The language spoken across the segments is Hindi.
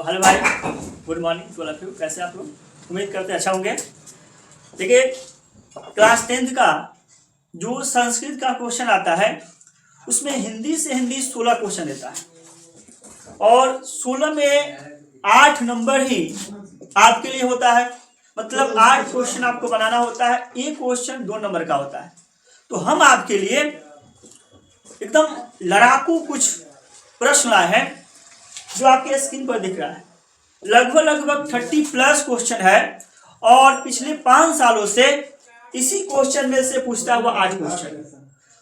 हेलो भाई, good morning to all of you. कैसे आप लोग? उम्मीद करते हैं अच्छा होंगे। देखिए, क्लास 10th का जो संस्कृत का क्वेश्चन आता है उसमें हिंदी से हिंदी 16 क्वेश्चन देता है और 16 में 8 नंबर ही आपके लिए होता है। मतलब 8 क्वेश्चन आपको बनाना होता है, एक क्वेश्चन 2 नंबर का होता है। तो हम आपके लिए एकदम लड़ाकू कुछ प्रश्न लाए हैं जो आपके स्क्रीन पर दिख रहा है। लगभग 30 प्लस क्वेश्चन है और पिछले 5 सालों से इसी क्वेश्चन में से पूछता हुआ 8 क्वेश्चन।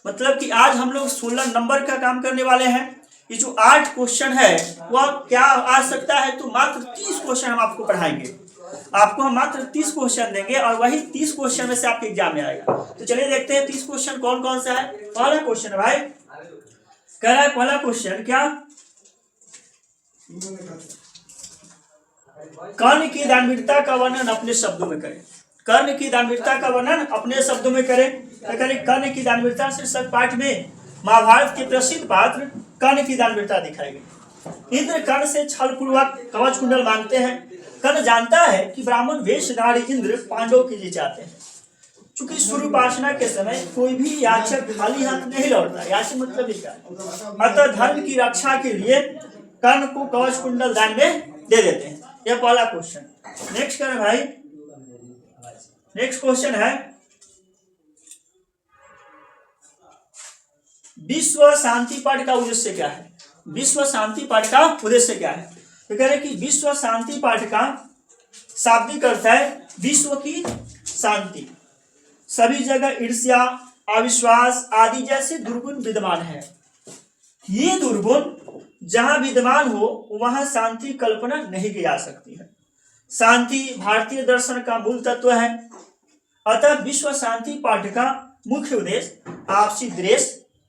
मतलब कि आज हम लोग 16 नंबर का काम करने वाले हैं। ये जो 8 क्वेश्चन है वह क्या आ सकता है, तो मात्र 30 क्वेश्चन हम आपको पढ़ाएंगे। आपको हम मात्र 30 क्वेश्चन देंगे और वही 30 क्वेश्चन में से आपके एग्जाम में आएगा। तो चलिए देखते हैं 30 क्वेश्चन कौन कौन सा है। पहला क्वेश्चन है भाई, कह रहा है पहला क्वेश्चन क्या, कर्ण की दानवीरता का वर्णन अपने शब्दों में करें। कर्ण की दानवीरता का वर्णन अपने शब्दों में करें। कर्ण की दानवीरता शीर्षक पाठ में महाभारत के प्रसिद्ध पात्र कर्ण की दानवीरता दिखाई गई। इंद्र कर्ण से छल पूर्वक कवच कुंडल मांगते हैं। कर्ण जानता है कि ब्राह्मण वेशधारी इंद्र पांडवों के लिए चाहते हैं। चूंकि सूर्योपासना के समय कोई भी याचक खाली हाथ नहीं लौटता, याचक मतलब क्या है, अतः धर्म की रक्षा के लिए कर्ण को कवच कुंडल दान में दे देते हैं। यह पहला क्वेश्चन। नेक्स्ट करें भाई, नेक्स्ट क्वेश्चन है विश्व शांति पाठ का उद्देश्य क्या है। विश्व शांति पाठ का उद्देश्य क्या है? तो कह रहे कि विश्व शांति पाठ का शाब्दिक अर्थ है विश्व की शांति। सभी जगह ईर्ष्या, अविश्वास आदि जैसे दुर्गुण विद्यमान है। ये दुर्गुण जहां विद्यमान हो वहां शांति कल्पना नहीं की जा सकती है। शांति भारतीय दर्शन का मूल तत्व है। अतः विश्व शांति पाठ का मुख्य उद्देश्य आपसी द्वेष,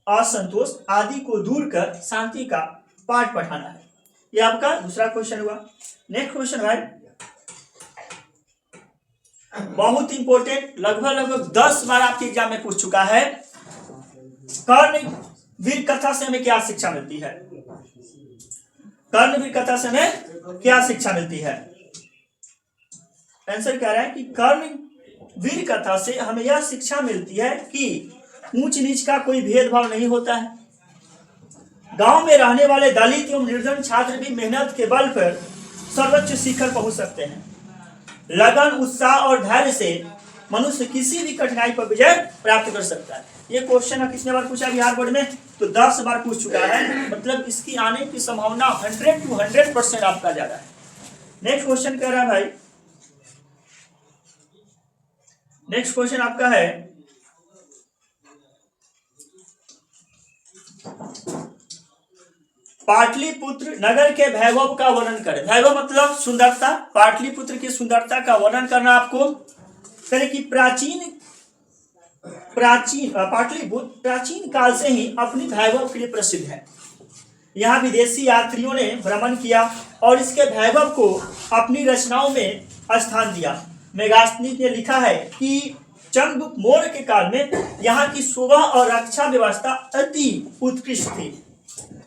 असंतोष आदि को दूर कर शांति का पाठ पढ़ाना है। यह आपका दूसरा क्वेश्चन हुआ। नेक्स्ट क्वेश्चन भाई, बहुत इंपॉर्टेंट, लगभग 10 बार आपके एग्जाम में पूछ चुका है। कर्ण वीर कथा से हमें क्या शिक्षा मिलती है? कर्ण वीर कथा से हमें क्या शिक्षा मिलती है? आंसर कह रहा है कि कर्ण वीर कथा से हमें यह शिक्षा मिलती है कि ऊंच नीच का कोई भेदभाव नहीं होता है। गांव में रहने वाले दलित एवं निर्धन छात्र भी मेहनत के बल पर सर्वोच्च शिखर पहुंच सकते हैं। लगन, उत्साह और धैर्य से मनुष्य किसी भी कठिनाई पर विजय प्राप्त कर सकता है। ये क्वेश्चन कितने बार पूछा बिहार बोर्ड में? तो 10 बार पूछ चुका है। मतलब इसकी आने की संभावना 100 to 100% आपका ज्यादा है। नेक्स्ट क्वेश्चन कह रहा है भाई, नेक्स्ट क्वेश्चन आपका है पाटलिपुत्र नगर के वैभव का वर्णन करें। वैभव मतलब सुंदरता। पाटलिपुत्र की सुंदरता का वर्णन करना आपको। करें कि पाटलिपुत्र प्राचीन काल से ही अपनी वैभव के लिए प्रसिद्ध है। यहाँ विदेशी यात्रियों ने भ्रमण किया और इसके वैभव को अपनी रचनाओं में स्थान दिया। मेगास्थनीज ने लिखा है कि चंद्रगुप्त मौर्य के काल में यहाँ की शोभा और रक्षा व्यवस्था अति उत्कृष्ट थी।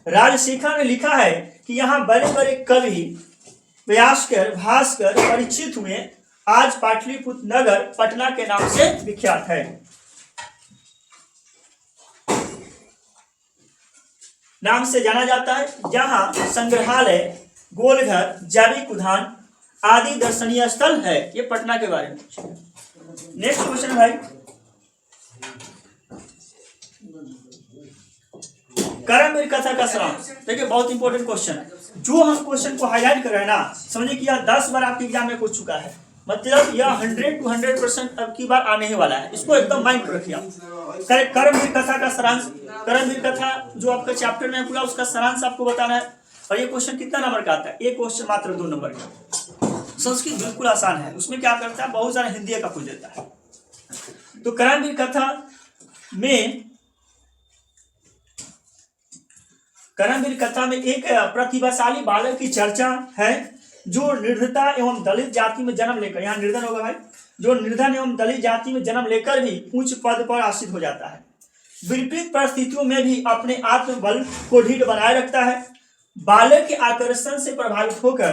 राजशेखर ने लिखा है कि यहाँ बड़े बड़े कवि व्यासकर, भास्कर परिचित हुए। आज पाटलिपुत्र नगर पटना के नाम से विख्यात है। नाम से जाना जाता है, जहां संग्रहालय, गोलघर, जैविक उद्यान आदि दर्शनीय स्थल है। ये पटना के बारे में। नेक्स्ट क्वेश्चन भाई, कर्मवीर कथा का सारांश। देखिए, बहुत इंपॉर्टेंट क्वेश्चन है। जो हम क्वेश्चन को हाईलाइट कर रहे हैं ना, समझिए कि यह 10 बार आपके एग्जाम में पूछ चुका है। मतलब यह 100 to 100% अब की बार आने ही वाला है। इसको एकदम माइंड पर रखिए आप। कर्मवीर कथा का सारांश, कर्मवीर कथा जो आपका चैप्टर में है पूरा, उसका सारांश आपको बताना है। और ये क्वेश्चन कितना नंबर का आता है? एक क्वेश्चन मात्र 2 नंबर का। संस्कृत बिल्कुल आसान है। उसमें क्या करता है, बहुत सारा हिंदी का पूछ देता है। तो कर्मवीर कथा में एक प्रतिभाशाली बालक की चर्चा है जो निर्धनता एवं दलित जाति में जन्म लेकर, यहाँ निर्धन होगा भाई, जो निर्धन एवं दलित जाति में जन्म लेकर भी उच्च पद पर आसीन हो जाता है। विपरीत परिस्थितियों में भी अपने आत्मबल को ढीठ बनाए रखता है। बालक के आकर्षण से प्रभावित होकर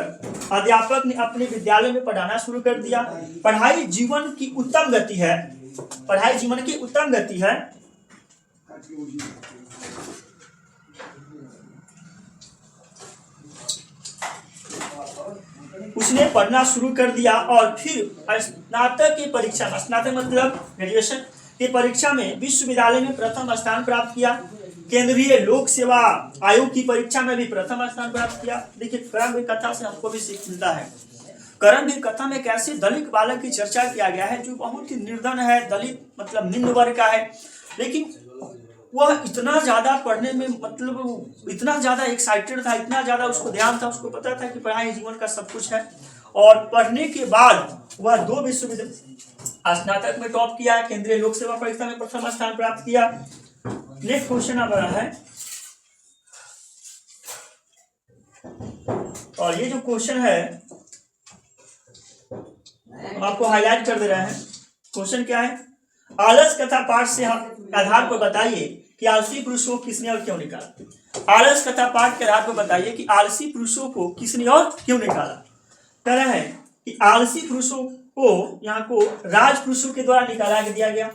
अध्यापक ने अपने विद्यालय में पढ़ाना शुरू कर दिया। पढ़ाई जीवन की उत्तम गति है, पढ़ाई जीवन की उत्तम गति है। उसने पढ़ना शुरू कर दिया और फिर स्नातक की परीक्षा में, स्नातक मतलब ग्रेजुएशन की परीक्षा में विश्वविद्यालय में प्रथम स्थान प्राप्त किया। केंद्रीय लोक सेवा आयोग की परीक्षा में भी प्रथम स्थान प्राप्त किया। देखिए, कर्मवीर कथा से हमको भी सीख मिलता है। कर्मवीर कथा में कैसे दलित बालक की चर्चा किया गया है जो बहुत ही निर्धन है, दलित मतलब निम्न वर्ग का है, लेकिन वह इतना ज्यादा पढ़ने में मतलब इतना ज्यादा एक्साइटेड था, इतना ज्यादा उसको ध्यान था, उसको पता था कि पढ़ाई जीवन का सब कुछ है। और पढ़ने के बाद वह 2 विश्वविद्यालय स्नातक में टॉप किया, केंद्रीय लोक सेवा परीक्षा में प्रथम स्थान प्राप्त किया। नेक्स्ट क्वेश्चन आ रहा है, और ये जो क्वेश्चन है हम आपको हाईलाइट कर दे रहे हैं। क्वेश्चन क्या है? आलस कथा पाठ से आधार पर बताइए कि आलसी पुरुषों को किसने और क्यों निकाला। आलस कथा पाठ के आधार पर बताइए कि आलसी पुरुषों को किसने और क्यों निकाला। कह रहा है कि आलसी पुरुषों को यहाँ को राज पुरुषों के द्वारा निकाला दिया गया,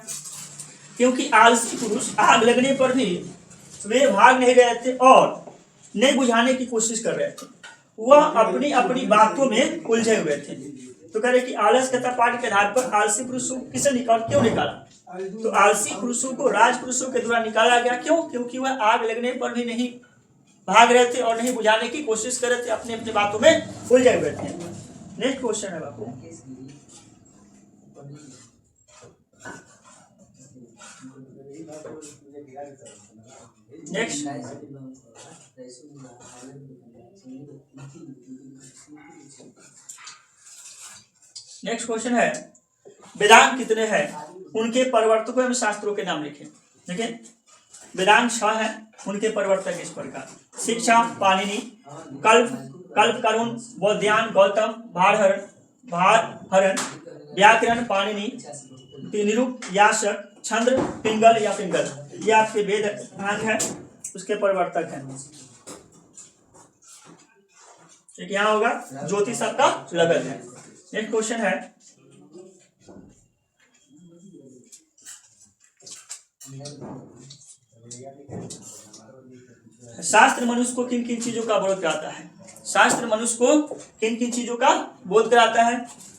क्योंकि आलसी पुरुष आग लगने पर भी वे भाग नहीं रहे थे और नहीं बुझाने की कोशिश कर रहे थे, वह अपनी अपनी बातों में उलझे हुए थे। तो कह रहे कि आलस कथा पाठ के आधार पर आलसी पुरुषों को किसे निकाला, क्यों निकाला? तो आलसी पुरुषों को राज पुरुषों के द्वारा निकाला गया। क्यों? क्योंकि वह आग लगने पर भी नहीं भाग रहे थे और नहीं बुझाने की कोशिश कर रहे थे, अपनी अपनी बातों में उलझे हुए थे। नेक्स्ट क्वेश्चन है बापू, नेक्स्ट क्वेश्चन है, वेदांत कितने हैं, उनके प्रवर्तकों एवं शास्त्रों के नाम लिखें। देखिए, वेदांत 6 है, उनके प्रवर्तक इस प्रकार: शिक्षा पाणिनि, कल्पकरुण, बौद्धायन गौतम, भारहरण, व्याकरण पाणिनि, निरुक्त, यास्क, छंद पिंगल या पिंगल, ये आपके वेद अंग है, उसके प्रवर्तक हैं। एक यहाँ होगा ज्योतिष आपका लगन है। नेक्स्ट क्वेश्चन है, शास्त्र मनुष्य को किन किन चीजों का बोध कराता है। शास्त्र मनुष्य को किन किन चीजों का बोध कराता है?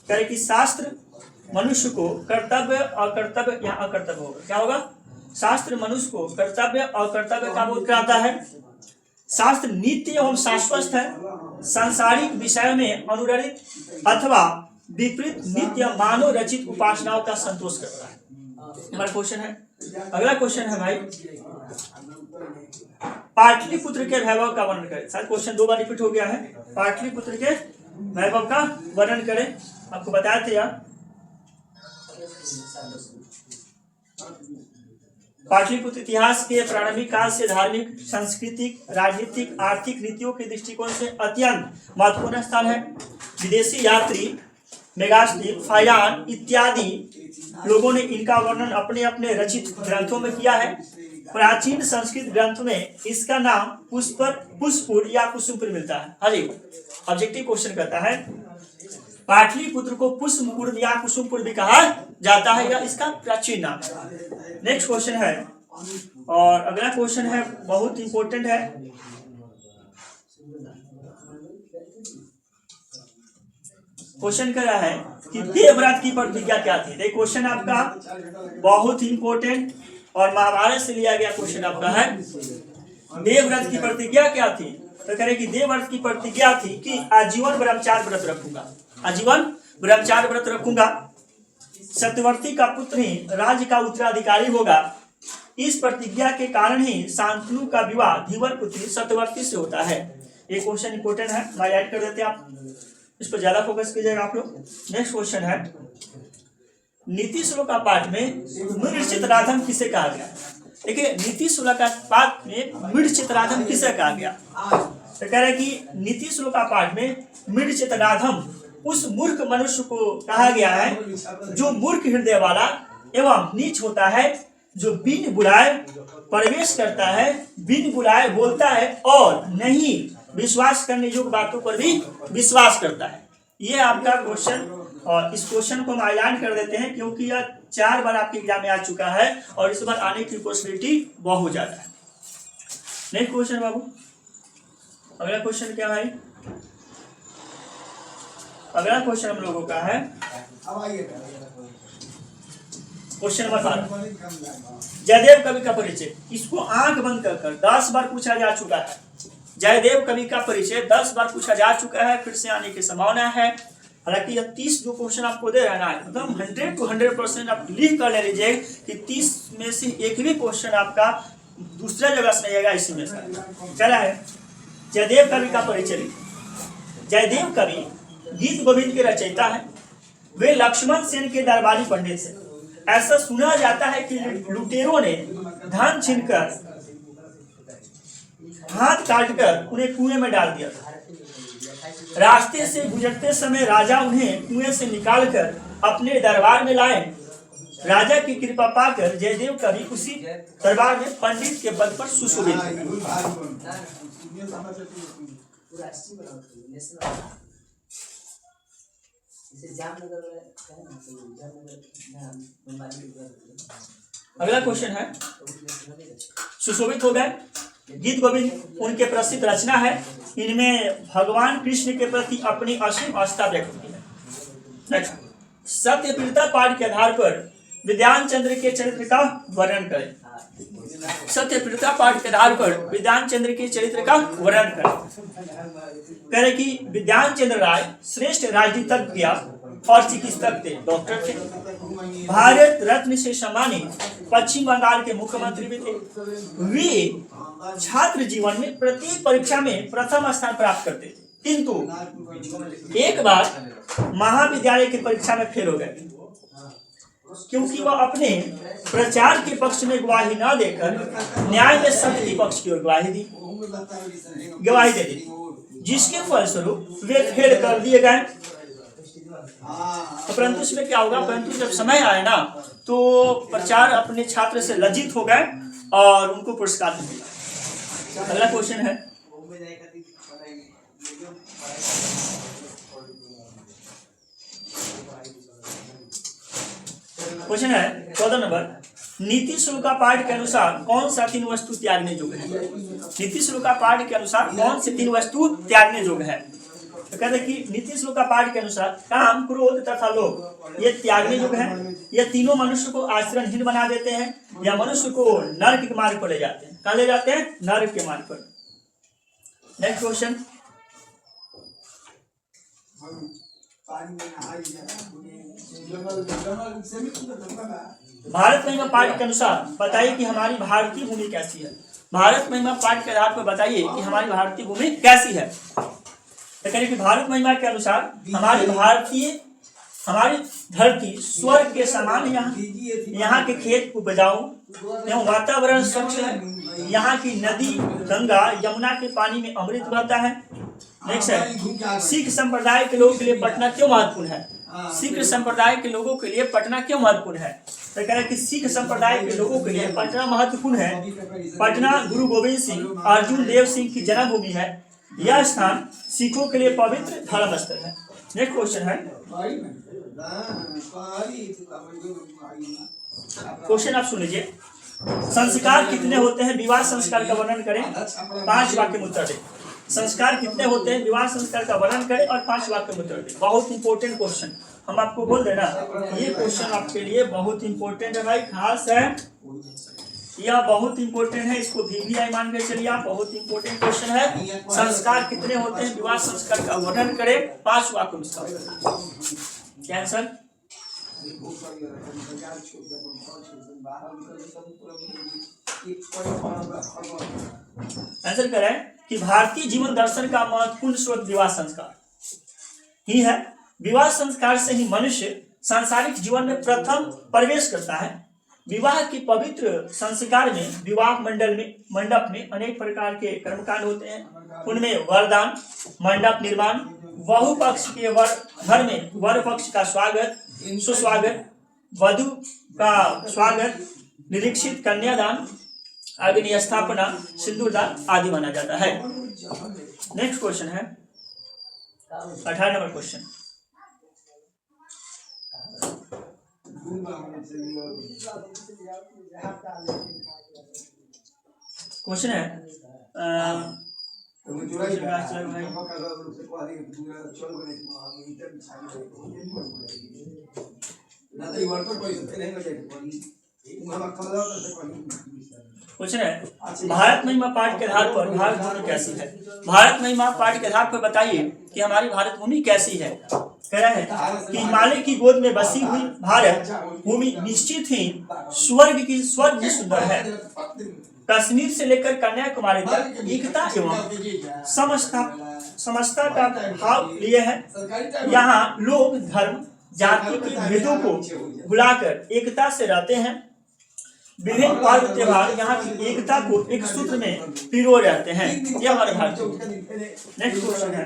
कहे कि शास्त्र मनुष्य को कर्तव्य और कर्तव्य, यहाँ अकर्तव्य होगा, क्या होगा? शास्त्र मनुष्य को कर्तव्य और कर्तव्य का बोध कराता है। शास्त्र नित्य एवं शाश्वत है, सांसारिक विषयों में अनुरहित अथवा विपरीत नित्य मानव रचित उपासनाओं का संतोष करता है। हमारा क्वेश्चन है, अगला क्वेश्चन है भाई, पाटलिपुत्र के वैभव का वर्णन करें। शायद क्वेश्चन 2 बार रिपीट हो गया है। पाटलिपुत्र के वैभव का वर्णन करें। आपको बताए थे यार, पाटलिपुत्र इतिहास के प्रारंभिक काल से धार्मिक, सांस्कृतिक, राजनीतिक, आर्थिक नीतियों के दृष्टिकोण से अत्यंत महत्वपूर्ण स्थान है। विदेशी यात्री, मेगास्टिक, फायान इत्यादि लोगों ने इनका वर्णन अपने अपने रचित ग्रंथों में किया है। प्राचीन संस्कृत ग्रंथ में इसका नाम पुष्पुर या कुसुमपुर मिलता है। हाँ जी, ऑब्जेक्टिव क्वेश्चन कहता है पाटलिपुत्र को पुष्पुर या कुसुमपुर भी कहा जाता है, या इसका प्राचीन नाम है। नेक्स्ट क्वेश्चन है, और अगला क्वेश्चन है बहुत इंपॉर्टेंट है। क्वेश्चन कर रहा है कि देवव्रत की प्रतिज्ञा क्या थी। देखिए, क्वेश्चन आपका बहुत इंपॉर्टेंट और महाभारत से लिया गया क्वेश्चन आपका है। देवव्रत की प्रतिज्ञा क्या थी? तो कह रहे कि देवव्रत की प्रतिज्ञा थी कि आजीवन ब्रह्मचार्य व्रत रखूंगा, आजीवन ब्रह्मचार्य व्रत रखूंगा। सत्यवर्ती का पुत्र ही राज्य का उत्तराधिकारी होगा। इस प्रतिज्ञा के कारण ही शांतनु का विवाह धीवर पुत्री सत्यवर्ती से होता है। ये क्वेश्चन इंपोर्टेंट है, हाईलाइट कर देते हैं आप, इस पर ज्यादा फोकस कीजिएगा आप लोग। नेक्स्ट क्वेश्चन है, नीति श्लोक का पाठ में मृड राधम किसे कहा गया? देखिए, नीति श्लोक का पाठ में मृड राधम किसे कहा गया? तो कह रहे कि नीति श्लोक का पाठ में मृड राधम उस मूर्ख मनुष्य को कहा गया है जो मूर्ख हृदय वाला एवं नीच होता है, जो बिन बुलाए प्रवेश करता है, बिन बुलाए बोलता है और नहीं विश्वास करने योग्य बातों पर भी विश्वास करता है। ये आपका क्वेश्चन, और इस क्वेश्चन को हम आइलान कर देते हैं क्योंकि यह 4 बार आपके एग्जाम में आ चुका है और इस बार आने की पॉसिबिलिटी बहुत ज्यादा है। नेक्स्ट क्वेश्चन बाबू, अगला क्वेश्चन क्या भाई? अगला क्वेश्चन हम लोगों का है क्वेश्चन नंबर 12, जयदेव कवि का परिचय। इसको आंख बंद कर 10 बार पूछा जा चुका है। जयदेव कवि का परिचय 10 बार पूछा जा चुका है, फिर से आने की संभावना है। हालांकि यह 30 जो क्वेश्चन आपको दे रहा है ना, एकदम 100 to 100% आप लिख कर ले लीजिए कि 30 में से एक भी क्वेश्चन आपका दूसरा जगह से नहीं आएगा, इसी में से चला है। जयदेव कवि का परिचय। जयदेव कवि गीत गोविंद के रचयिता है। वे लक्ष्मण सेन के दरबारी पंडित थे। ऐसा सुना जाता है कि लुटेरों ने धन छीनकर, हाथ काटकर उन्हें कुएं में डाल दिया था। रास्ते से गुजरते समय राजा उन्हें कुएं से निकालकर अपने दरबार में लाए। राजा की कृपा पाकर जयदेव कवि उसी दरबार में पंडित के पद पर सुशोभित हुए। अगला क्वेश्चन है, सुशोभित हो गए। गीत गोविंद उनके प्रसिद्ध रचना है। इनमें भगवान कृष्ण के प्रति अपनी असीम आस्था व्यक्त की है। सत्यप्रियता पाठ के आधार पर विद्यान चंद्र के चरित्र का वर्णन करें। सत्यप्रियता पाठ के आधार पर विद्यान चंद्र के चरित्र का वर्णन करें। कह रहे कि विद्यान चंद्र राय श्रेष्ठ राजनीतिज्ञ और चिकित्सक थे, डॉक्टर थे। भारत रत्न से सम्मानित पश्चिम बंगाल के मुख्यमंत्री भी थे। वे छात्र जीवन में प्रत्येक परीक्षा में प्रथम स्थान प्राप्त करते थे, किंतु एक बार महाविद्यालय की परीक्षा में फेल हो गए क्योंकि वह अपने प्रचार के पक्ष में गवाही न देकर न्याय में सत्य के पक्ष की ओर गवाही दे दी, जिसके फलस्वरूप वे फेल कर दिए गए। परंतु इसमें क्या होगा, परंतु जब समय आए ना तो प्रचार अपने छात्र से लज्जित हो गए और उनको पुरस्कार मिला। अगला क्वेश्चन है, क्वेश्चन है 14 नंबर, नीति शुल्का पाठ के अनुसार कौन सा 3 वस्तु त्यागने योग्य है? नीति शुल्का पाठ के अनुसार कौन से 3 वस्तु त्यागने योग्य है? तो कहते हैं कि नीति शुल्का पाठ के अनुसार काम, क्रोध तथा लोभ ये त्यागने योग्य है। ये तीनों मनुष्य को आचरणहीन बना देते हैं या मनुष्य को नरक के मार्ग पर ले जाते हैं। कहाँ ले जाते हैं? नरक के मार्ग पर। नेक्स्ट क्वेश्चन, भारत महिमा पाठ के अनुसार बताइए कि हमारी भारतीय भूमि कैसी है। भारत महिमा पाठ के आधार पर बताइए कि हमारी भारतीय भूमि कैसी है। तो कहें कि भारत महिमा के अनुसार हमारी धरती स्वर्ग के समान यहाँ के खेत उपजाऊ एवं वातावरण स्वच्छ है। यहाँ की नदी गंगा यमुना के पानी में अमृत बहता है। नेक्स्ट है, सिख संप्रदाय के लोगों के लिए पटना क्यों महत्वपूर्ण है? सिख संप्रदाय के लोगों के लिए पटना क्यों महत्वपूर्ण है? तो कह रहे हैं कि सिख संप्रदाय के लोगों के लिए पटना महत्वपूर्ण है। पटना गुरु गोविंद सिंह, अर्जुन देव सिंह की जन्मभूमि है। यह स्थान सिखों के लिए पवित्र धर्म स्थल है। नेक्स्ट क्वेश्चन है, क्वेश्चन आप सुन लीजिए। संस्कार कितने होते हैं? विवाह संस्कार का वर्णन करें, 5 वाक्य में उत्तर दें। संस्कार कितने होते हैं? विवाह संस्कार का वर्णन करें और 5 वाक्य में उत्तर दें। बहुत इंपॉर्टेंट क्वेश्चन, हम आपको बोल देना ये क्वेश्चन आपके लिए बहुत इंपॉर्टेंट है भाई, खास है, यह बहुत इंपॉर्टेंट है। इसको VVI मान के चलिए आप, बहुत इंपॉर्टेंट क्वेश्चन है। संस्कार कितने होते हैं? विवाह संस्कार का वर्णन करें, 5 वाक्य में इसका क्या आंसर? आंसर करें कि भारतीय जीवन दर्शन का महत्वपूर्ण स्रोत विवाह संस्कार ही है। विवाह संस्कार से ही मनुष्य सांसारिक जीवन में प्रथम प्रवेश करता है। विवाह के पवित्र संस्कार में विवाह मंडप में अनेक प्रकार के कर्मकांड होते हैं। उनमें वरदान, मंडप निर्माण, वधु पक्ष के घर में वर पक्ष का सुस्वागत, वधु का स्वागत, निरीक्षित कन्यादान, अग्नि स्थापना, सिंदूरदान आदि माना जाता है। नेक्स्ट क्वेश्चन है 18 नंबर क्वेश्चन। क्वेश्चन है क्वेश्चन है भारत महिमा पाठ के आधार पर भारत भूमि कैसी है। भारत महिमा पाठ के आधार पर बताइए कि हमारी भारत भूमि कैसी है। कह रहा है कि हिमालय की गोद में बसी हुई भारत भूमि निश्चित ही स्वर्ग की सुंदर है। कश्मीर से लेकर कन्याकुमारी तक एकता एवं समस्ता का भाव लिए है। यहाँ लोग धर्म जाति के भेदों को भुलाकर एकता से रहते हैं। विभिन्न पर्व त्योहार यहाँ की एकता को एक सूत्र में पिरो रहते हैं। यह हमारे भारत। नेक्स्ट क्वेश्चन है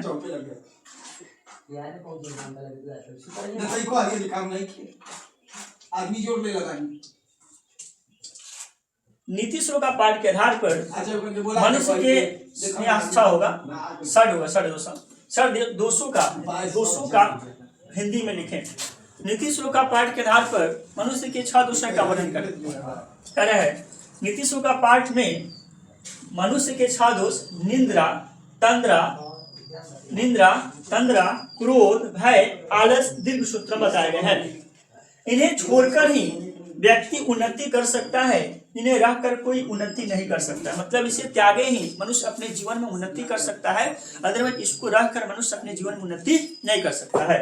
नीति श्लोक का पाठ के आधार पर मनुष्य के अच्छा होगा दोषों का हिंदी में लिखें। नीति श्लोक का पाठ के आधार पर मनुष्य के 6 दोषों का वर्णन कर रहा है। नीति श्लोक का पाठ में मनुष्य के 6 दोष निंद्रा तंद्रा क्रोध भय आलस दीर्घ सूत्र बताए गए हैं। इन्हें छोड़कर ही व्यक्ति उन्नति कर सकता है, इन्हें रखकर कोई उन्नति नहीं कर सकता। मतलब इसे त्यागे ही मनुष्य अपने जीवन में उन्नति कर सकता है, अदरवाइज इसको रखकर मनुष्य अपने जीवन में उन्नति नहीं कर सकता है।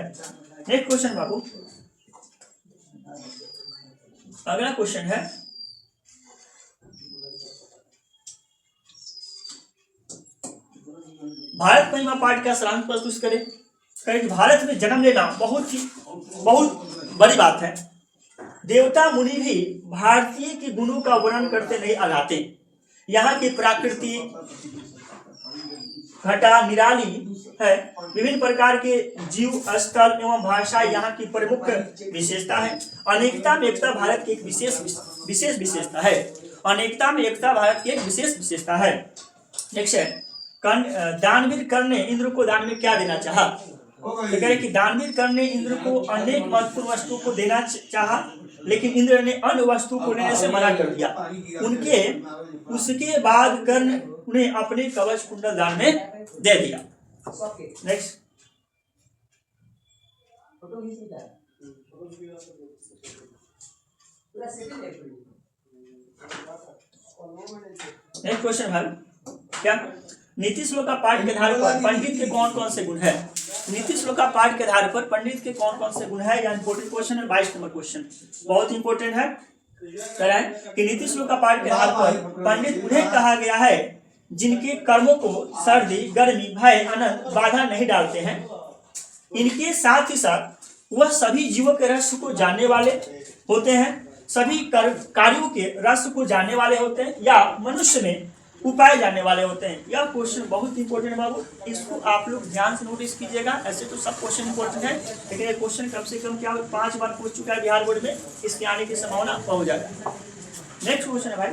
नेक्स्ट क्वेश्चन बाबू, अगला क्वेश्चन है भारत महिमा पाठ का सारांश प्रस्तुत करें। भारत में जन्म लेना बहुत बड़ी बात है। देवता मुनि भी भारतीय के गुणों का वर्णन करते नहीं आगाते। यहाँ की प्रकृति घटा निराली है। विभिन्न प्रकार के जीव स्थल एवं भाषा यहाँ की प्रमुख विशेषता है। अनेकता में एकता भारत की एक विशेष विशेषता है। अनेकता में एकता भारत की एक विशेष विशेषता है। नेक्स्ट है दानवीर कर्ण ने इंद्र को दान में क्या देना चाहा। तो कह रहे कि दानवीर कर्ण ने इंद्र को अनेक महत्वपूर्ण वस्तु को देना चाहा, लेकिन इंद्र ने अन्य वस्तु को लेने से मना कर दिया। उसके बाद कर्ण उन्हें अपने कवच कुंडल दान में दे दिया। नेक्स्ट क्वेश्चन है क्या नीति श्लोक का पाठ के आधार पर पंडित के कौन कौन से गुण है। नीति श्लोक का पाठ के आधार पर पंडित के कौन कौन से गुण है। यह इंपोर्टेंट क्वेश्चन है। 22 नंबर क्वेश्चन बहुत इंपोर्टेंट है। कह रहा है कि नीति श्लोक का पाठ के आधार पर पंडित उन्हें कहा गया है जिनके कर्मों को सर्दी गर्मी भय आनंद बाधा नहीं डालते हैं। इनके साथ ही साथ वह सभी जीवों के रहस्य को जानने वाले होते हैं, सभी कार्यों के रहस्य को जानने वाले होते हैं या मनुष्य में उपाय जानने वाले होते हैं। यह क्वेश्चन बहुत इंपॉर्टेंट है बाबू, इसको आप लोग ध्यान से नोटिस कीजिएगा। ऐसे तो सब क्वेश्चन इंपॉर्टेंट है, लेकिन ये क्वेश्चन कम से कम क्या 5 बार पूछ चुका है बिहार बोर्ड में, इसके आने की संभावना बहुत ज्यादा है। नेक्स्ट क्वेश्चन है भाई,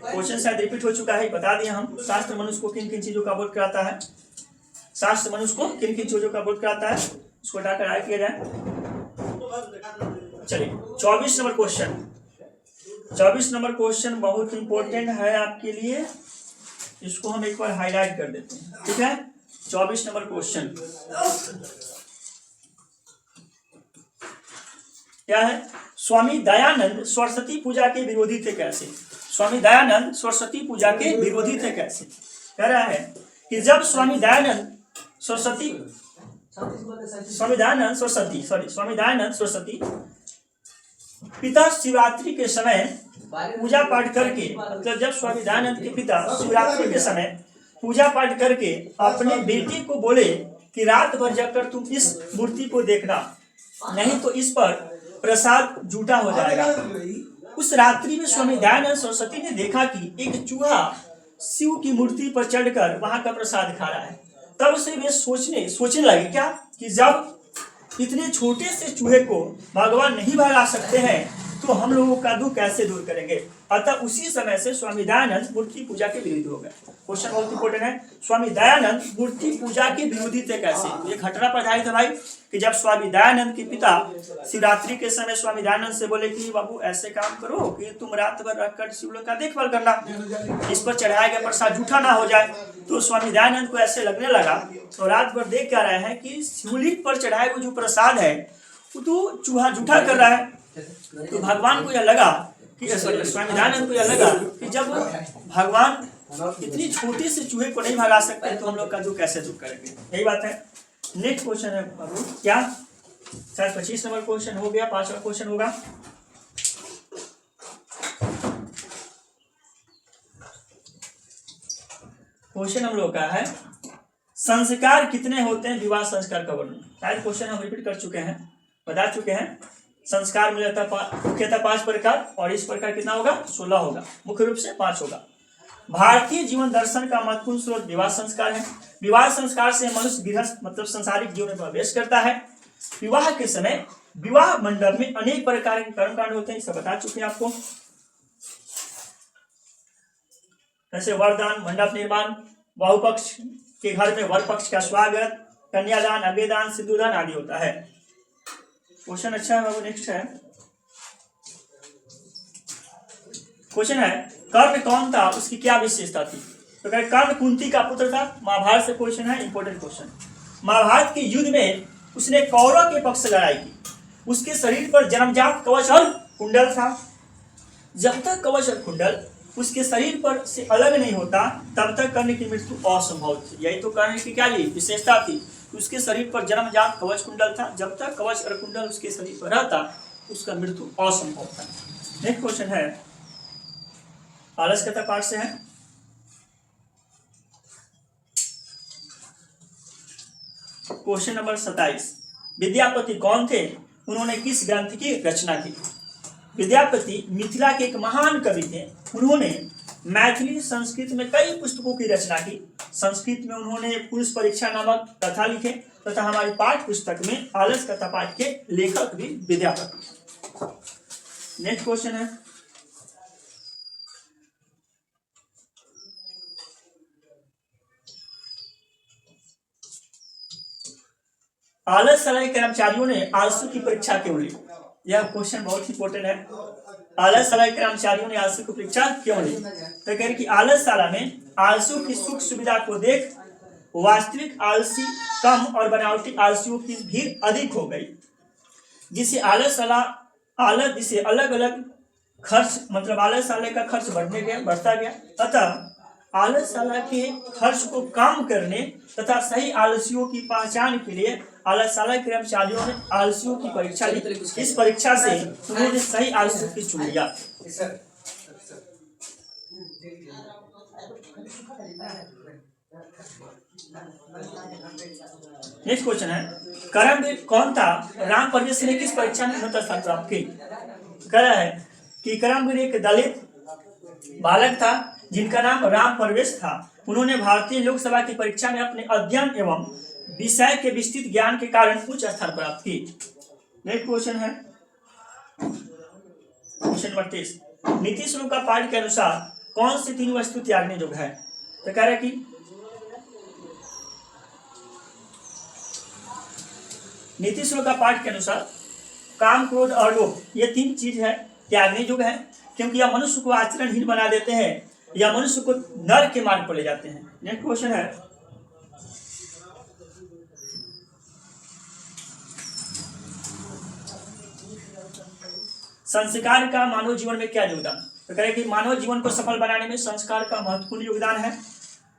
क्वेश्चन शायद रिपीट हो चुका है, बता दिया हम। शास्त्र मनुष्य को किन किन चीजों का बोध कराता है। शास्त्र मनुष्य को किन किन चीजों का बोध कराता है, उसको हटाकर आगे किया जाए। चलिए 24 नंबर क्वेश्चन। 24 नंबर क्वेश्चन बहुत इंपॉर्टेंट है आपके लिए, इसको हम एक बार हाईलाइट कर देते हैं, ठीक है। 24 नंबर क्वेश्चन क्या है। स्वामी दयानंद सरस्वती पूजा के विरोधी थे कैसे। स्वामी दयानंद सरस्वती पूजा के विरोधी थे कैसे। कह रहा है कि जब स्वामी दयानंद सरस्वती पिता शिवरात्रि के समय पूजा पाठ करके, मतलब जब स्वामी दयानंद के पिता शिवरात्रि के समय पूजा पाठ करके अपने बेटे को बोले कि रात भर जगकर तुम इस मूर्ति को देखना, नहीं तो इस पर प्रसाद झूठा हो जाएगा। उस रात्रि में स्वामी दयानंद सरस्वती ने देखा कि एक चूहा शिव की मूर्ति पर चढ़कर वहां का प्रसाद खा रहा है। तब से वे सोचने लगे क्या कि जब इतने छोटे से चूहे को भगवान नहीं भगा सकते हैं तो हम लोगों का दुख कैसे दूर करेंगे। अतः उसी समय से स्वामी दयानंद मूर्ति पूजा के विरोधी हो गए। क्वेश्चन बहुत इंपॉर्टेंट है, स्वामी दयानंद मूर्ति पूजा के विरोधी थे कैसे? ये घटना पर आधारित है भाई कि जब स्वामी दयानंद के पिता शिवरात्रि के समय स्वामी दयानंद से बोले कि बाबू ऐसे काम करो कि तुम रात भर रखकर शिवलिंग का देखभाल करना, इस पर चढ़ाया गया प्रसाद जूठा ना हो जाए। तो स्वामी दयानंद को ऐसे लगने लगा तो रात भर देख क्या रहे हैं कि शिवलिंग पर चढ़ाए हुए जो प्रसाद है वो तो चूहा जूठा कर रहा है। तो भगवान को यह लगा कि स्वामी दयानंद को यह लगा कि जब भगवान इतनी छोटी सी चूहे को नहीं भगा सकते तो हम लोग का जो कैसे दुख करेंगे। यही बात है। नेक्स्ट क्वेश्चन है बाबू क्या, शायद 25 नंबर क्वेश्चन हो गया, 5वां क्वेश्चन होगा। क्वेश्चन हम लोग का है संस्कार कितने होते हैं, विवाह संस्कार का वर्णन। शायद क्वेश्चन हम रिपीट कर चुके हैं, बता चुके हैं। संस्कार मुख्यतः 5 प्रकार और इस प्रकार कितना होगा 16 होगा, मुख्य रूप से 5 होगा। भारतीय जीवन दर्शन का महत्वपूर्ण स्रोत विवाह संस्कार है। विवाह संस्कार से मनुष्य गृहस्थ मतलब सांसारिक जीवन में प्रवेश करता है। विवाह के समय विवाह मंडप में अनेक प्रकार के कर्मकांड होते हैं, इसे बता चुके हैं आपको, जैसे वरदान, मंडप निर्माण, बहु पक्ष के घर में वर पक्ष का स्वागत, कन्यादान, अग्निदान, सिंदूरदान आदि होता है। क्वेश्चन अच्छा है बाबू। नेक्स्ट है क्वेश्चन है कर्ण कौन था, उसकी क्या विशेषता थी? तो कर्ण कुंती का पुत्र था। महाभारत से क्वेश्चन है, इंपॉर्टेंट क्वेश्चन। महाभारत के युद्ध में उसने कौरव के पक्ष से लड़ाई की। उसके शरीर पर जन्मजात कवच और कुंडल था। जब तक कवच और कुंडल उसके शरीर पर से अलग नहीं होता तब तक कर्ण की मृत्यु असंभव थी। यही तो कर्ण की क्या विशेषता थी, उसके शरीर पर जन्मजात कवच कुंडल था। जब तक कवच और कुंडल उसके शरीर पर रहता उसका मृत्यु असंभव था। नेक्स्ट क्वेश्चन है आलस्यकता पाठ से है। क्वेश्चन नंबर 27, विद्यापति कौन थे, उन्होंने किस ग्रंथ की रचना की? विद्यापति मिथिला के एक महान कवि थे। उन्होंने मैथिली संस्कृत में कई पुस्तकों की रचना की। संस्कृत में उन्होंने पुरुष परीक्षा नामक कथा लिखे तथा हमारी पाठ्य पुस्तक में आलस्यकता पाठ के लेखक भी विद्यापति। नेक्स्ट क्वेश्चन है आलस्य के कर्मचारियों ने आलसू की परीक्षा क्यों ली? यह क्वेश्चन बहुत इंपॉर्टेंट है। आलस्य के कर्मचारियों ने आलसू की परीक्षा क्यों ली? तो कह रहे कि आलस्यशाला में आलसू की सुख सुविधा को देख वास्तविक आलसी कम और बनावटी आलसियों की भीड़ अधिक हो गई, जिसे जिसे अलग अलग खर्च मतलब आलस्यशाला का खर्च बढ़ता गया। अतः आलस्यशाला के खर्च को कम करने तथा सही आलसियों की पहचान के लिए आलस्यशाला के कर्मचारियों ने आलसियों की परीक्षा ली। इस परीक्षा से उन्होंने सही आलसियों की चुन लिया। नेक्स्ट क्वेश्चन है कर्मवीर कौन था, राम परवेश ने किस परीक्षा में उन्नत स्थान प्राप्त की? कह रहा है कि कर्मवीर एक दलित बालक था जिनका नाम राम परवेश था। उन्होंने भारतीय लोकसभा की परीक्षा में अपने अध्ययन एवं विषय के विस्तृत ज्ञान के कारण उच्च स्थान प्राप्त की। नेक्स्ट क्वेश्चन है क्वेश्चन नंबर 23, नीति श्लोक का पाठ के अनुसार कौन सी 3 वस्तु त्यागने योग्य है? तो कह रहा है कि नीति श्लोक का पाठ के अनुसार काम, क्रोध और लोभ ये 3 चीज है त्यागने योग्य है, क्योंकि यह मनुष्य को आचरणहीन बना देते हैं या मनुष्य को नरक के मार्ग पर ले जाते हैं। नेक्स्ट क्वेश्चन है संस्कार का मानव जीवन में क्या योगदान? तो कह रहे कि मानव जीवन को सफल बनाने में संस्कार का महत्वपूर्ण योगदान है।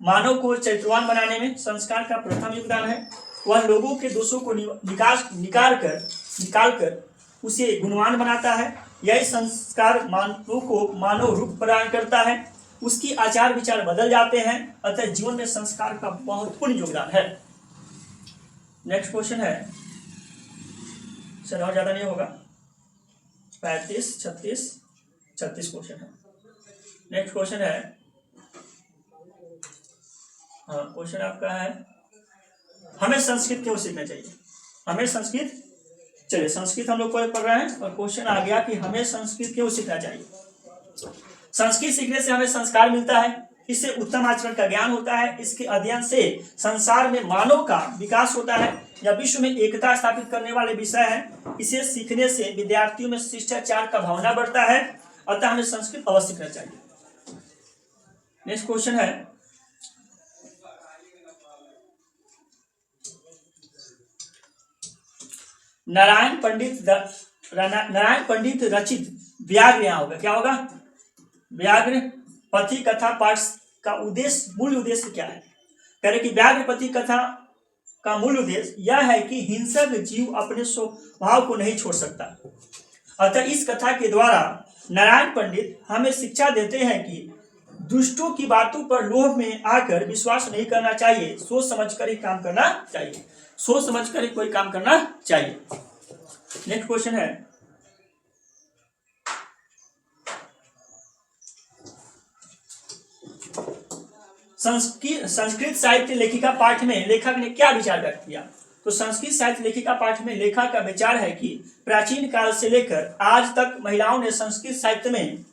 मानव को चरित्रवान बनाने में संस्कार का प्रथम योगदान है। वह लोगों के दोषों को निकाल कर उसे गुणवान बनाता है। यही संस्कार मानव को मानव रूप प्रदान करता है। उसकी आचार विचार बदल जाते हैं। अतः जीवन में संस्कार का महत्वपूर्ण योगदान है। नेक्स्ट क्वेश्चन है, चलो ज्यादा नहीं होगा, 35, 36, 36 क्वेश्चन है। नेक्स्ट क्वेश्चन है, हाँ क्वेश्चन आपका है हमें संस्कृत क्यों सीखना चाहिए? हमें संस्कृत, चलिए संस्कृत हम लोग पढ़ रहे हैं और क्वेश्चन आ गया कि हमें संस्कृत क्यों सीखना चाहिए। संस्कृत सीखने से हमें संस्कार मिलता है, इससे उत्तम आचरण का ज्ञान होता है, इसके अध्ययन से संसार में मानव का विकास होता है, यह विश्व में एकता स्थापित करने वाले विषय है। इसे सीखने से विद्यार्थियों में शिष्टाचार का भावना बढ़ता है, अतः हमें संस्कृत अवश्य सीखना चाहिए। नेक्स्ट क्वेश्चन है, नारायण पंडित रचित व्याघ्र यहाँ होगा, क्या होगा? व्याघ्र पति कथा पाठ का उद्देश्य, मूल उद्देश्य क्या है? कह रहे कि व्याघ्रपति कथा का मूल उद्देश्य यह है कि हिंसक जीव अपने स्वभाव को नहीं छोड़ सकता, अतः इस कथा के द्वारा नारायण पंडित हमें शिक्षा देते हैं कि दुष्टों की बातों पर लोभ में आकर विश्वास नहीं करना चाहिए, सोच समझकर ही काम करना चाहिए, सोच समझकर ही कोई काम करना चाहिए। नेक्स्ट क्वेश्चन है, संस्कृत साहित्य लेखिका पाठ में लेखक ने क्या विचार व्यक्त किया? तो संस्कृत साहित्य लेखिका पाठ में लेखक का विचार है कि प्राचीन काल से लेकर आज तक महिलाओं ने संस्कृत साहित्य में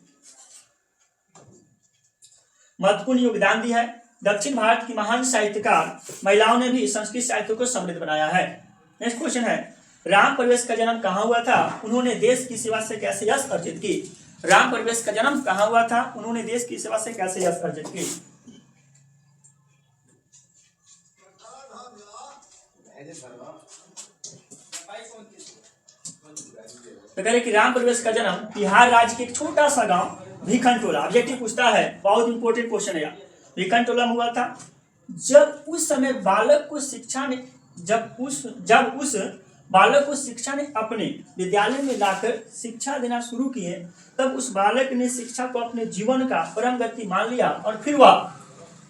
महत्वपूर्ण योगदान दिया है। दक्षिण भारत की महान साहित्यकार महिलाओं ने भी संस्कृत साहित्य को समृद्ध बनाया है। नेक्स्ट क्वेश्चन है, राम प्रवेश का जन्म कहाँ हुआ था? उन्होंने देश की सेवा से कैसे यश अर्जित की? राम प्रवेश का जन्म कहाँ हुआ था? उन्होंने देश की सेवा से कैसे यश अर्जित की? तो कह रहे कि राम प्रवेश का जन्म बिहार राज्य के एक छोटा सा गांव भिखनटोला, ऑब्जेक्टिव पूछता है, बहुत इंपॉर्टेंट क्वेश्चन है, भिखनटोला में हुआ था। जब उस बालक को शिक्षा ने अपने विद्यालय में लाकर शिक्षा देना शुरू किए, तब उस बालक ने शिक्षा को अपने जीवन का परम गति मान लिया और फिर वह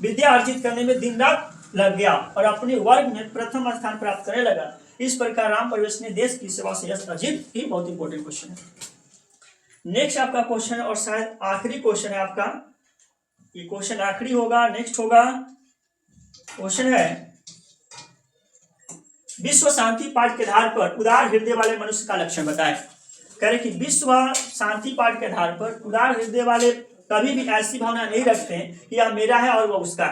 विद्या अर्जित करने में दिन रात लग गया और अपने वर्ग में प्रथम स्थान प्राप्त करने लगा। इस प्रकार राम प्रवेश ने देश की सेवा से यश अर्जित की। बहुत इंपॉर्टेंट क्वेश्चन है। नेक्स्ट आपका क्वेश्चन और शायद आखिरी क्वेश्चन है आपका, ये क्वेश्चन आखिरी होगा। नेक्स्ट होगा, क्वेश्चन है, विश्व शांति पाठ के आधार पर उदार हृदय वाले मनुष्य का लक्षण बताएं। कह रहे कि विश्व शांति पाठ के आधार पर उदार हृदय वाले कभी भी ऐसी भावना नहीं रखते कि यह मेरा है और वह उसका,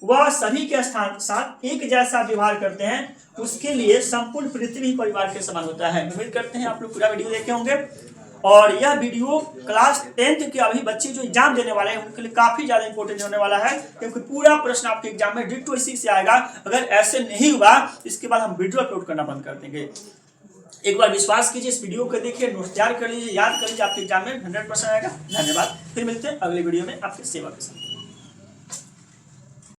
वह सभी के साथ एक जैसा व्यवहार करते हैं, उसके लिए संपूर्ण पृथ्वी परिवार के समान होता है। उम्मीद करते हैं आप लोग पूरा वीडियो देखे होंगे और यह वीडियो क्लास 10th के अभी बच्चे जो एग्जाम देने वाले हैं उनके लिए काफी ज्यादा इंपॉर्टेंट होने वाला है, क्योंकि पूरा प्रश्न आपके एग्जाम में डिट्टो इसी से आएगा। अगर ऐसे नहीं हुआ इसके बाद हम वीडियो अपलोड करना बंद कर देंगे। एक बार विश्वास कीजिए, इस वीडियो को देखिए, नोट तैयार कर लीजिए, याद कर लीजिए, आपके एग्जाम में 100% आएगा। धन्यवाद, फिर मिलते हैं अगले वीडियो में आपकी सेवा के साथ।